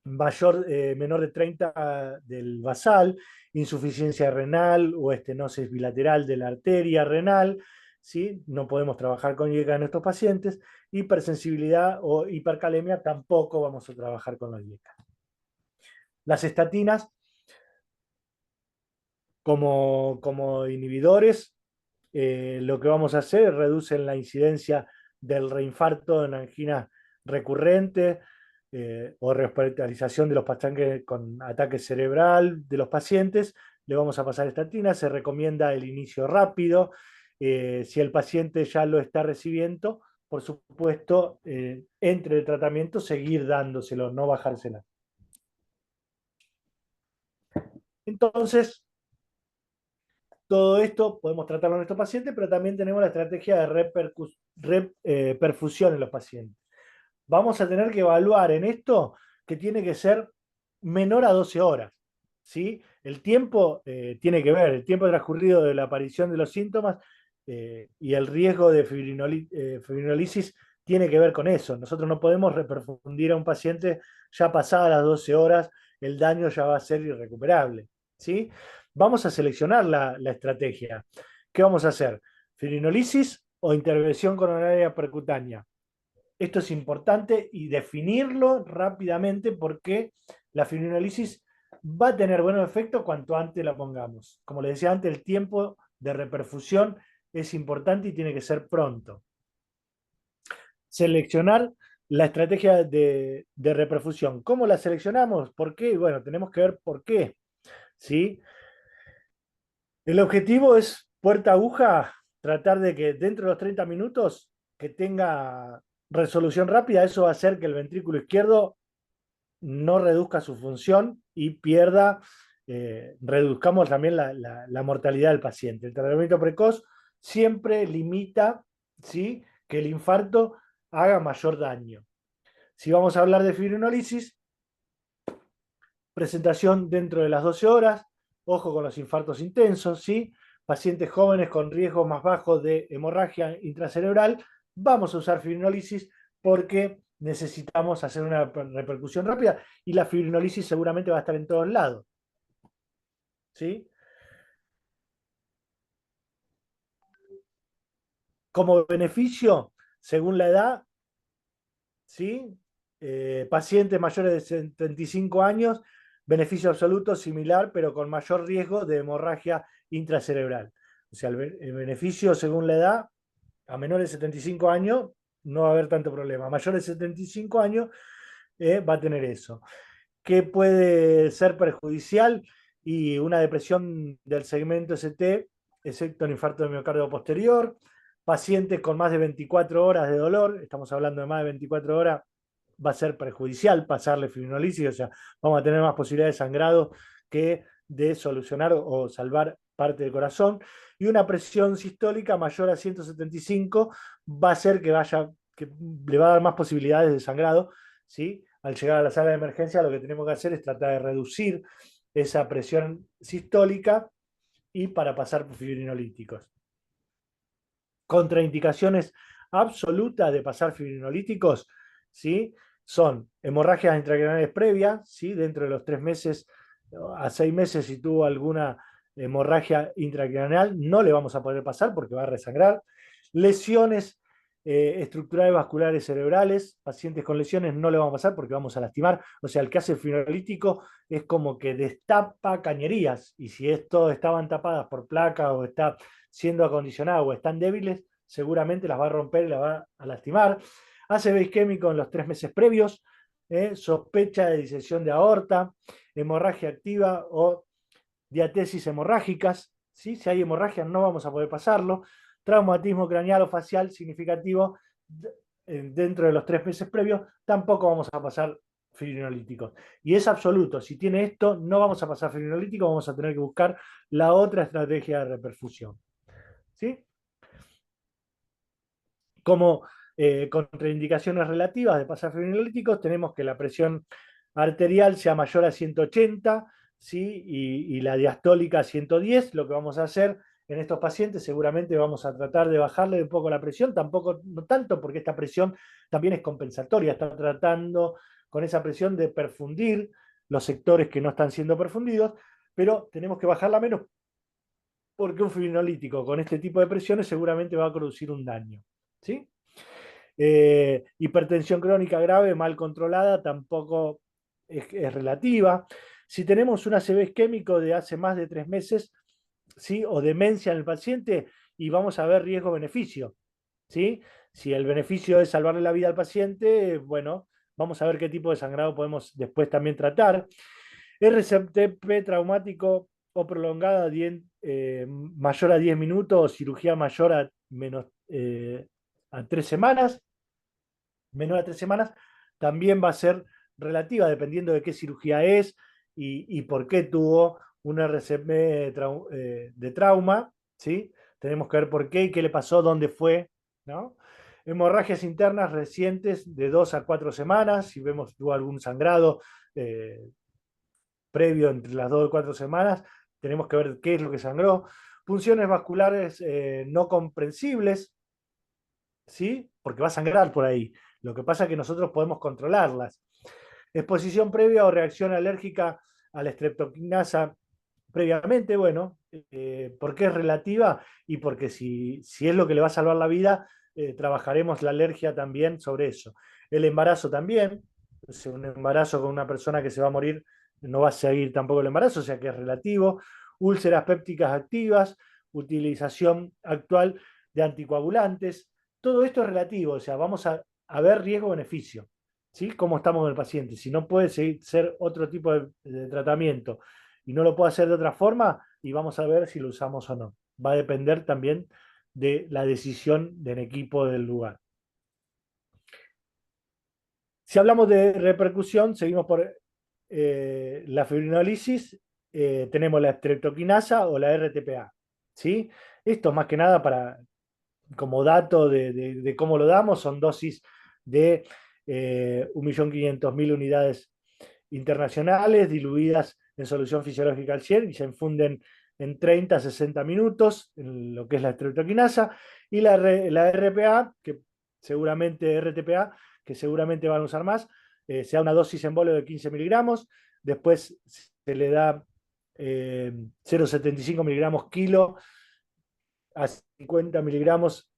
menor de 30 del basal, insuficiencia renal o estenosis bilateral de la arteria renal, ¿sí? No podemos trabajar con IECA en estos pacientes. Hipersensibilidad o hipercalemia tampoco vamos a trabajar con la IECA. Las estatinas, como inhibidores, lo que vamos a hacer es reducir la incidencia del reinfarto en angina recurrente o rehospitalización de los pacientes con ataque cerebral de los pacientes. Le vamos a pasar estatina, se recomienda el inicio rápido. Si el paciente ya lo está recibiendo, por supuesto, entre el tratamiento, seguir dándoselo, no bajársela. Entonces, todo esto podemos tratarlo en nuestros pacientes, pero también tenemos la estrategia de perfusión en los pacientes. Vamos a tener que evaluar en esto que tiene que ser menor a 12 horas. ¿Sí? El tiempo tiene que ver, el tiempo transcurrido de la aparición de los síntomas y el riesgo de fibrinolisis tiene que ver con eso. Nosotros no podemos reperfundir a un paciente ya pasadas las 12 horas, el daño ya va a ser irrecuperable. ¿Sí? Vamos a seleccionar la estrategia. ¿Qué vamos a hacer? ¿Fibrinolisis o intervención coronaria percutánea? Esto es importante y definirlo rápidamente porque la fibrinolisis va a tener buenos efectos cuanto antes la pongamos. Como les decía antes, el tiempo de reperfusión es importante y tiene que ser pronto. Seleccionar la estrategia de reperfusión. ¿Cómo la seleccionamos? ¿Por qué? Bueno, tenemos que ver por qué. ¿Sí? El objetivo es puerta aguja, tratar de que dentro de los 30 minutos que tenga resolución rápida. Eso va a hacer que el ventrículo izquierdo no reduzca su función y pierda, reduzcamos también la mortalidad del paciente. El tratamiento precoz siempre limita, ¿sí?, que el infarto haga mayor daño. Si vamos a hablar de fibrinolisis, presentación dentro de las 12 horas, ojo con los infartos intensos, ¿sí? Pacientes jóvenes con riesgo más bajo de hemorragia intracerebral, vamos a usar fibrinolisis porque necesitamos hacer una repercusión rápida y la fibrinolisis seguramente va a estar en todos lados. ¿Sí? Como beneficio, según la edad, ¿sí? Pacientes mayores de 75 años, beneficio absoluto similar, pero con mayor riesgo de hemorragia intracerebral. O sea, el beneficio según la edad, a menores de 75 años no va a haber tanto problema. A mayores de 75 años va a tener eso. ¿Qué puede ser perjudicial? Y una depresión del segmento ST, excepto un infarto de miocardio posterior, pacientes con más de 24 horas de dolor, estamos hablando de más de 24 horas, va a ser perjudicial pasarle fibrinolisis, o sea, vamos a tener más posibilidades de sangrado que de solucionar o salvar parte del corazón. Y una presión sistólica mayor a 175 va a hacer que le va a dar más posibilidades de sangrado, ¿sí? Al llegar a la sala de emergencia, lo que tenemos que hacer es tratar de reducir esa presión sistólica y para pasar por fibrinolíticos. Contraindicaciones absolutas de pasar fibrinolíticos, ¿sí? Son hemorragias intracraneales previas, ¿sí? Dentro de los 3 meses a 6 meses, si tuvo alguna hemorragia intracraneal, no le vamos a poder pasar porque va a resangrar. Lesiones estructurales vasculares cerebrales, pacientes con lesiones no le vamos a pasar porque vamos a lastimar. O sea, el que hace el fibrinolítico es como que destapa cañerías y si esto estaban tapadas por placa o está siendo acondicionadas o están débiles, seguramente las va a romper y las va a lastimar. ACV isquémico en los 3 meses previos, sospecha de disección de aorta, hemorragia activa o diatesis hemorrágicas. ¿Sí? Si hay hemorragia no vamos a poder pasarlo. Traumatismo craneal o facial significativo dentro de los 3 meses previos, tampoco vamos a pasar fibrinolíticos. Y es absoluto, si tiene esto, no vamos a pasar fibrinolítico, vamos a tener que buscar la otra estrategia de reperfusión. ¿Sí? Como contraindicaciones relativas de pasar fibrinolíticos, tenemos que la presión arterial sea mayor a 180, ¿sí? y la diastólica a 110. Lo que vamos a hacer en estos pacientes, seguramente vamos a tratar de bajarle un poco la presión, tampoco, no tanto, porque esta presión también es compensatoria, está tratando con esa presión de perfundir los sectores que no están siendo perfundidos, pero tenemos que bajarla menos porque un fibrinolítico con este tipo de presiones seguramente va a producir un daño. ¿Sí? Hipertensión crónica grave mal controlada tampoco es relativa. Si tenemos un ACV isquémico de hace más de 3 meses, ¿sí? O demencia en el paciente, y vamos a ver riesgo-beneficio. ¿Sí? Si el beneficio es salvarle la vida al paciente, bueno, vamos a ver qué tipo de sangrado podemos después también tratar. RCP traumático o prolongada mayor a 10 minutos, o cirugía mayor a 3 semanas, menor a 3 semanas, también va a ser relativa, dependiendo de qué cirugía es y por qué tuvo un RCP de trauma, ¿sí? Tenemos que ver por qué y qué le pasó, dónde fue, ¿no? Hemorragias internas recientes de 2 a 4 semanas, si vemos tuvo algún sangrado previo entre las 2 y 4 semanas, tenemos que ver qué es lo que sangró. Punciones vasculares no comprensibles, ¿sí? Porque va a sangrar por ahí. Lo que pasa es que nosotros podemos controlarlas. Exposición previa o reacción alérgica a la streptokinasa previamente, bueno, porque es relativa y porque si es lo que le va a salvar la vida, trabajaremos la alergia también sobre eso. El embarazo también, si un embarazo con una persona que se va a morir no va a seguir tampoco el embarazo, o sea que es relativo. Úlceras pépticas activas, utilización actual de anticoagulantes, todo esto es relativo, o sea, vamos a ver riesgo-beneficio. ¿Sí? Cómo estamos con el paciente. Si no puede ser otro tipo de tratamiento y no lo puede hacer de otra forma, y vamos a ver si lo usamos o no. Va a depender también de la decisión del equipo del lugar. Si hablamos de repercusión, seguimos por la fibrinolisis, tenemos la streptokinasa o la RTPA. ¿Sí? Esto más que nada como dato de cómo lo damos, son dosis de 1.500.000 unidades internacionales diluidas en solución fisiológica al 100 y se infunden en 30 a 60 minutos, en lo que es la estreptokinasa, y la RPA, que seguramente RTPA, que seguramente van a usar más, sea una dosis en bolio de 15 miligramos, después se le da 0,75 miligramos kilo a 50 miligramos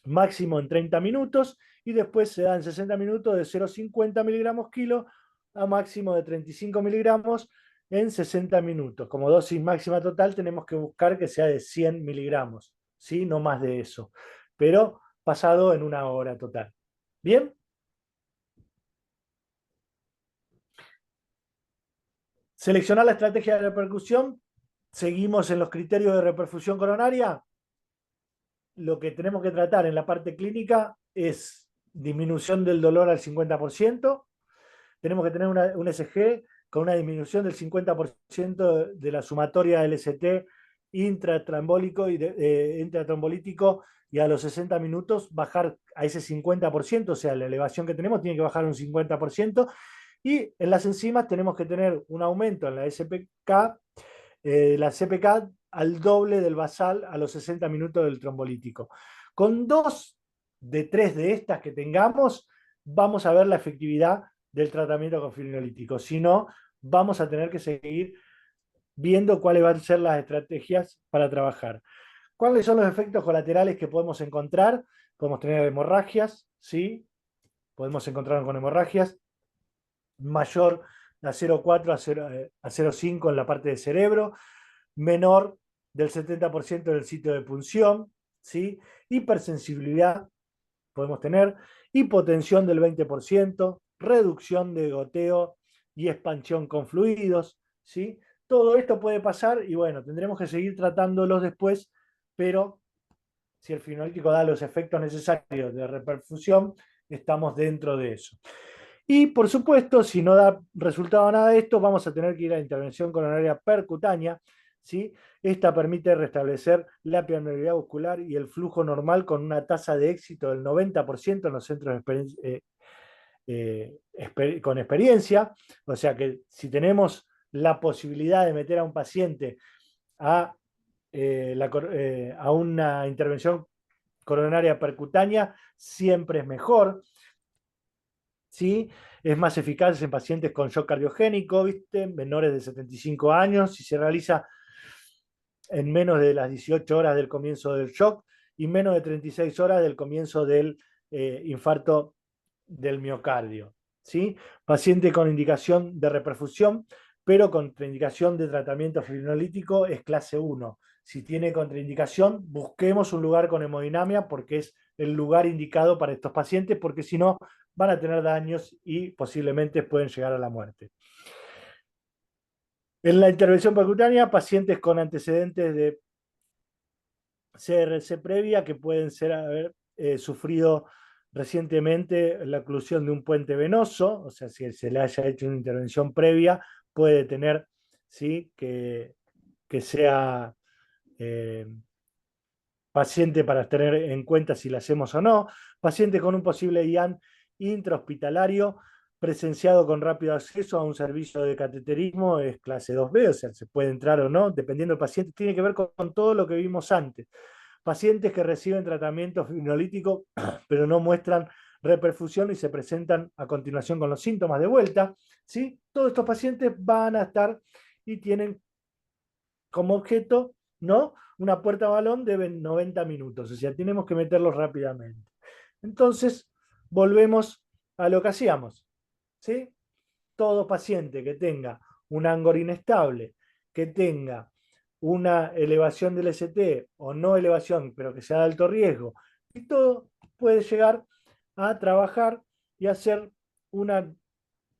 máximo en 30 minutos y después se da en 60 minutos de 0,50 miligramos kilo a máximo de 35 miligramos en 60 minutos. Como dosis máxima total tenemos que buscar que sea de 100 miligramos, ¿sí? No más de eso, pero pasado en una hora total. ¿Bien? Seleccionar la estrategia de repercusión. Seguimos en los criterios de reperfusión coronaria. Lo que tenemos que tratar en la parte clínica es disminución del dolor al 50%. Tenemos que tener un SG con una disminución del 50% de la sumatoria LST intratrombólico intratrombolítico, y a los 60 minutos bajar a ese 50%, o sea, la elevación que tenemos tiene que bajar un 50%, y en las enzimas tenemos que tener un aumento en la CPK al doble del basal a los 60 minutos del trombolítico. Con 2 de 3 de estas que tengamos, vamos a ver la efectividad del tratamiento con fibrinolítico. Si no, vamos a tener que seguir viendo cuáles van a ser las estrategias para trabajar. ¿Cuáles son los efectos colaterales que podemos encontrar? Podemos tener hemorragias, ¿sí? Podemos encontrarnos con hemorragias mayor a 0,4 a 0,5 en la parte del cerebro, menor del 70% del sitio de punción, ¿sí? Hipersensibilidad podemos tener, hipotensión del 20%, reducción de goteo y expansión con fluidos, ¿sí? Todo esto puede pasar y bueno, tendremos que seguir tratándolos después, pero si el fibrinolítico da los efectos necesarios de reperfusión, estamos dentro de eso. Y por supuesto, si no da resultado nada de esto, vamos a tener que ir a la intervención coronaria percutánea, ¿sí? Esta permite restablecer la permeabilidad muscular y el flujo normal con una tasa de éxito del 90% en los centros con experiencia. O sea que si tenemos la posibilidad de meter a un paciente a, a una intervención coronaria percutánea, siempre es mejor. ¿sí? Es más eficaz en pacientes con shock cardiogénico, ¿viste? Menores de 75 años, si se realiza en menos de las 18 horas del comienzo del shock y menos de 36 horas del comienzo del infarto del miocardio. ¿Sí? Paciente con indicación de reperfusión, pero contraindicación de tratamiento fibrinolítico es clase 1. Si tiene contraindicación, busquemos un lugar con hemodinamia porque es el lugar indicado para estos pacientes, porque si no van a tener daños y posiblemente pueden llegar a la muerte. En la intervención percutánea, pacientes con antecedentes de CRC previa que pueden ser haber sufrido recientemente la oclusión de un puente venoso, o sea, si se le haya hecho una intervención previa, puede tener, ¿sí? que sea eh, paciente para tener en cuenta si la hacemos o no, paciente con un posible IAN intrahospitalario presenciado con rápido acceso a un servicio de cateterismo es clase 2B, o sea, se puede entrar o no, dependiendo del paciente, tiene que ver con todo lo que vimos antes. Pacientes que reciben tratamiento fibrinolítico pero no muestran reperfusión y se presentan a continuación con los síntomas de vuelta, ¿sí? Todos estos pacientes van a estar y tienen como objeto, ¿no? Una puerta balón de 90 minutos, o sea, tenemos que meterlos rápidamente. Entonces, volvemos a lo que hacíamos, ¿sí? Todo paciente que tenga un ángulo inestable, que tenga una elevación del ST o no elevación, pero que sea de alto riesgo, y todo puede llegar a trabajar y hacer una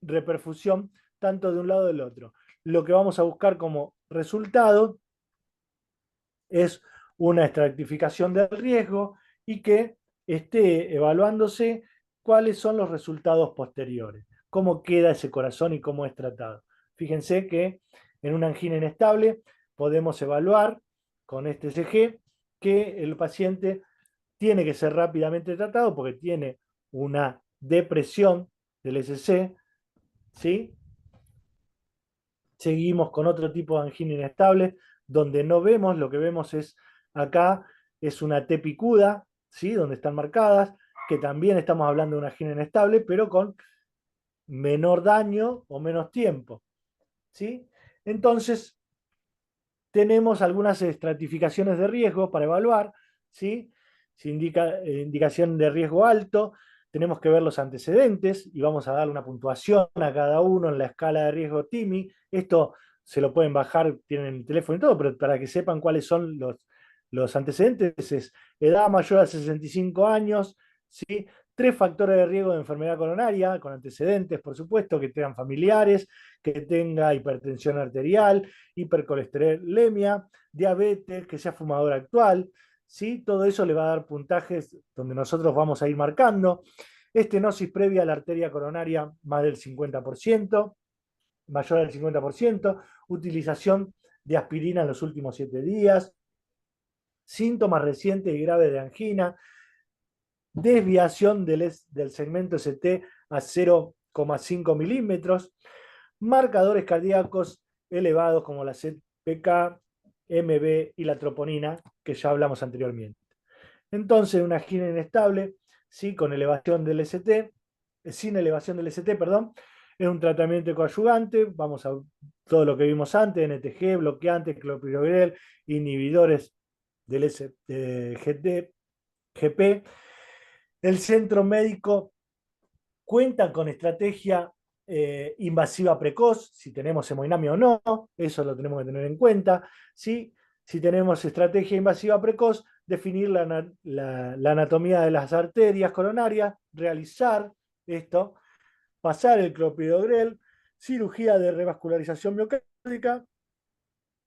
reperfusión tanto de un lado del otro. Lo que vamos a buscar como resultado es una estratificación del riesgo y que esté evaluándose cuáles son los resultados posteriores, cómo queda ese corazón y cómo es tratado. Fíjense que en una angina inestable podemos evaluar con este ECG que el paciente tiene que ser rápidamente tratado porque tiene una depresión del SC, ¿sí? Seguimos con otro tipo de angina inestable, donde no vemos, lo que vemos es acá, es una T picuda, ¿sí? Donde están marcadas, que también estamos hablando de una angina inestable, pero con menor daño o menos tiempo, ¿sí? Entonces, tenemos algunas estratificaciones de riesgo para evaluar, ¿sí? Si indica indicación de riesgo alto, tenemos que ver los antecedentes y vamos a dar una puntuación a cada uno en la escala de riesgo TIMI. Esto se lo pueden bajar, tienen el teléfono y todo, pero para que sepan cuáles son los antecedentes es edad mayor a 65 años, ¿sí? 3 factores de riesgo de enfermedad coronaria, con antecedentes, por supuesto, que tengan familiares, que tenga hipertensión arterial, hipercolesterolemia, diabetes, que sea fumador actual, ¿sí? Todo eso le va a dar puntajes donde nosotros vamos a ir marcando. Estenosis previa a la arteria coronaria más del 50%, mayor al 50%, utilización de aspirina en los últimos 7 días, síntomas recientes y graves de angina, desviación del segmento ST a 0,5 milímetros, marcadores cardíacos elevados como la ZPK, MB y la troponina, que ya hablamos anteriormente. Entonces, una angina inestable, ¿sí? Con elevación del ST, sin elevación del ST, perdón, es un tratamiento coadyuvante, vamos a todo lo que vimos antes, NTG, bloqueantes, clopidogrel, inhibidores del SGT, GP. El centro médico cuenta con estrategia invasiva precoz, si tenemos hemodinamia o no, eso lo tenemos que tener en cuenta. ¿Sí? Si tenemos estrategia invasiva precoz, definir la anatomía de las arterias coronarias, realizar esto, pasar el clopidogrel, cirugía de revascularización miocárdica,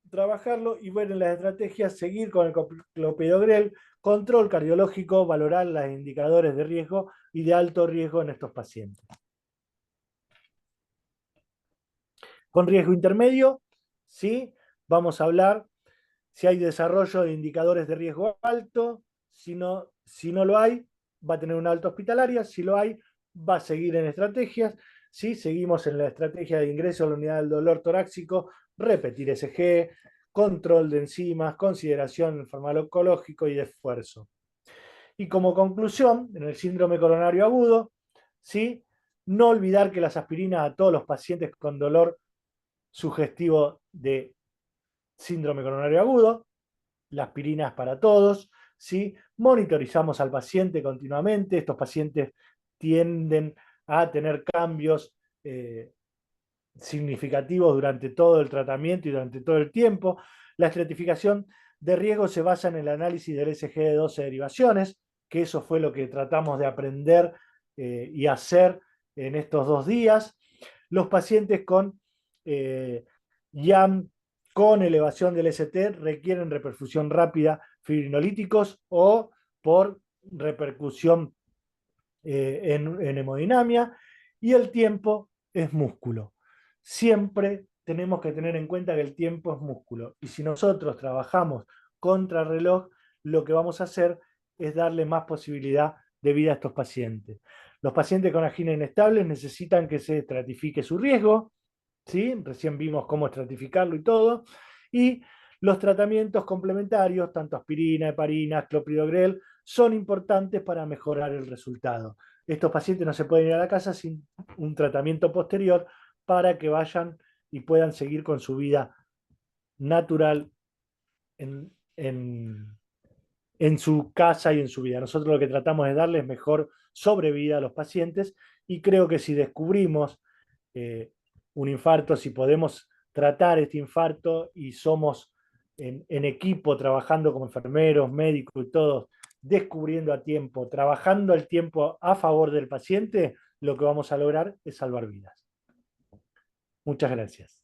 trabajarlo y ver en las estrategias, seguir con el clopidogrel, control cardiológico, valorar los indicadores de riesgo y de alto riesgo en estos pacientes. Con riesgo intermedio, ¿sí? Vamos a hablar si hay desarrollo de indicadores de riesgo alto, si no lo hay, va a tener una alta hospitalaria, si lo hay, va a seguir en estrategias, ¿sí? Seguimos en la estrategia de ingreso a la unidad del dolor torácico, repetir SG, control de enzimas, consideración farmacológico y de esfuerzo. Y como conclusión, en el síndrome coronario agudo, ¿sí? No olvidar que las aspirinas a todos los pacientes con dolor sugestivo de síndrome coronario agudo, la aspirina es para todos, ¿sí? Monitorizamos al paciente continuamente, estos pacientes tienden a tener cambios significativos durante todo el tratamiento y durante todo el tiempo. La estratificación de riesgo se basa en el análisis del SG de 12 derivaciones, que eso fue lo que tratamos de aprender y hacer en estos 2 días. Los pacientes con YAM con elevación del ST requieren reperfusión rápida, fibrinolíticos o por repercusión en hemodinamia, y el tiempo es músculo. Siempre tenemos que tener en cuenta que el tiempo es músculo, y si nosotros trabajamos contra reloj, lo que vamos a hacer es darle más posibilidad de vida a estos pacientes. Los pacientes con angina inestable necesitan que se estratifique su riesgo, ¿sí? Recién vimos cómo estratificarlo y todo, y los tratamientos complementarios, tanto aspirina, heparina, clopidogrel, son importantes para mejorar el resultado. Estos pacientes no se pueden ir a la casa sin un tratamiento posterior para que vayan y puedan seguir con su vida natural en, en, en su casa y en su vida. Nosotros lo que tratamos es darles mejor sobrevida a los pacientes, y creo que si descubrimos eh, un infarto, si podemos tratar este infarto y somos en equipo, trabajando como enfermeros, médicos y todos, descubriendo a tiempo, trabajando al tiempo a favor del paciente, lo que vamos a lograr es salvar vidas. Muchas gracias.